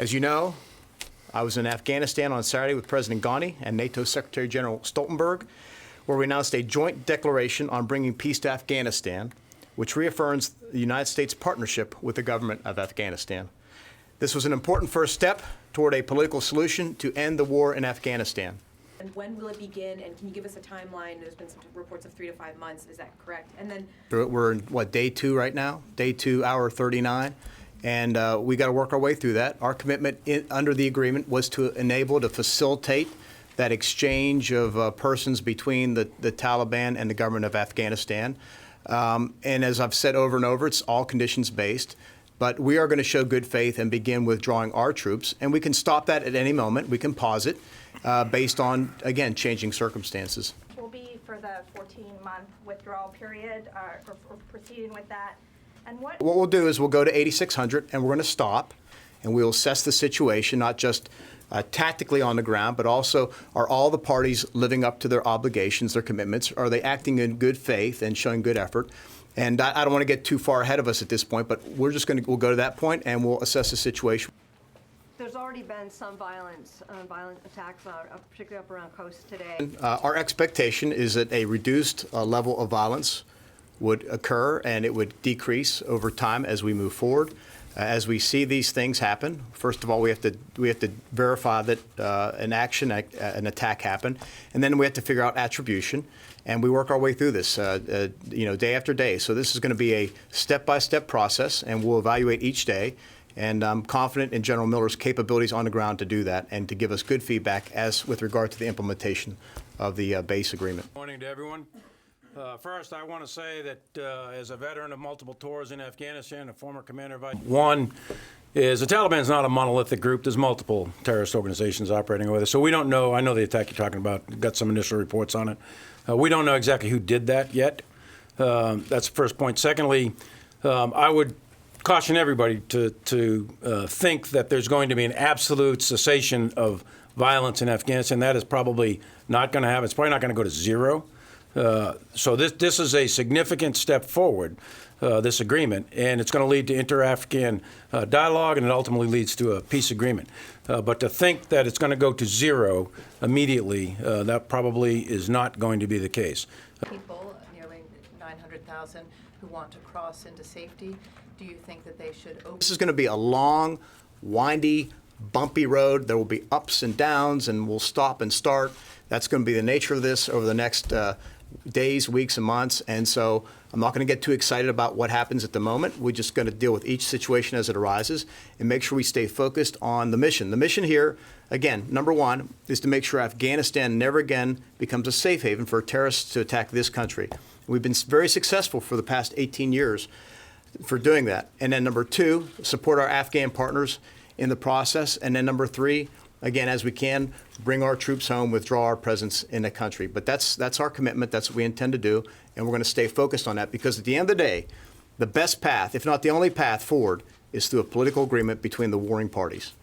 As you know, I was in Afghanistan on Saturday with President Ghani and NATO Secretary General Stoltenberg, where we announced a joint declaration on bringing peace to Afghanistan, which reaffirms the United States' partnership with the government of Afghanistan. This was an important first step toward a political solution to end the war in Afghanistan. And when will it begin? And can you give us a timeline? There's been some reports of 3 to 5 months. Is that correct? And then we're in day 2 right now, day 2, hour 39, and we got to work our way through that. Our commitment under the agreement was to enable, to facilitate that exchange of persons between the Taliban and the government of Afghanistan. And as I've said over and over, it's all conditions based. But we are going to show good faith and begin withdrawing our troops. And we can stop that at any moment. We can pause it based on, again, changing circumstances. Will be for the 14-month withdrawal period, or proceeding with that. And what we'll do is we'll go to 8,600 and we're going to stop and we'll assess the situation, not just tactically on the ground, but also are all the parties living up to their obligations, their commitments? Are they acting in good faith and showing good effort? And I don't want to get too far ahead of us at this point, but we'll go to that point and we'll assess the situation. There's already been some violent attacks, particularly up around coast today. Our expectation is that a reduced level of violence would occur and it would decrease over time as we move forward. As we see these things happen, first of all, we have to verify that an attack happened, and then we have to figure out attribution. And we work our way through this, day after day. So this is going to be a step-by-step process, and we'll evaluate each day. And I'm confident in General Miller's capabilities on the ground to do that and to give us good feedback as with regard to the implementation of the base agreement. Good morning to everyone. First, I want to say that as a veteran of multiple tours in Afghanistan, a former commander of one is the Taliban is not a monolithic group. There's multiple terrorist organizations operating over there. So we don't know. I know the attack you're talking about. Got some initial reports on it. We don't know exactly who did that yet. That's the first point. Secondly, I would caution everybody to think that there's going to be an absolute cessation of violence in Afghanistan. That is probably not going to happen. It's probably not going to go to zero. So this is a significant step forward, this agreement, and it's going to lead to inter-Afghan dialogue, and it ultimately leads to a peace agreement. But to think that it's going to go to zero immediately, that probably is not going to be the case. People, nearly 900,000, who want to cross into safety, do you think that they should open? This is going to be a long, windy, bumpy road. There will be ups and downs, and we'll stop and start. That's going to be the nature of this over the next days, weeks, and months. And so I'm not going to get too excited about what happens at the moment. We're just going to deal with each situation as it arises and make sure we stay focused on the mission. The mission here, again, number one, is to make sure Afghanistan never again becomes a safe haven for terrorists to attack this country. We've been very successful for the past 18 years for doing that. And then number two, support our Afghan partners in the process. And then number three, again, as we can, bring our troops home, withdraw our presence in the country. But that's our commitment. That's what we intend to do. And we're going to stay focused on that because at the end of the day, the best path, if not the only path forward, is through a political agreement between the warring parties.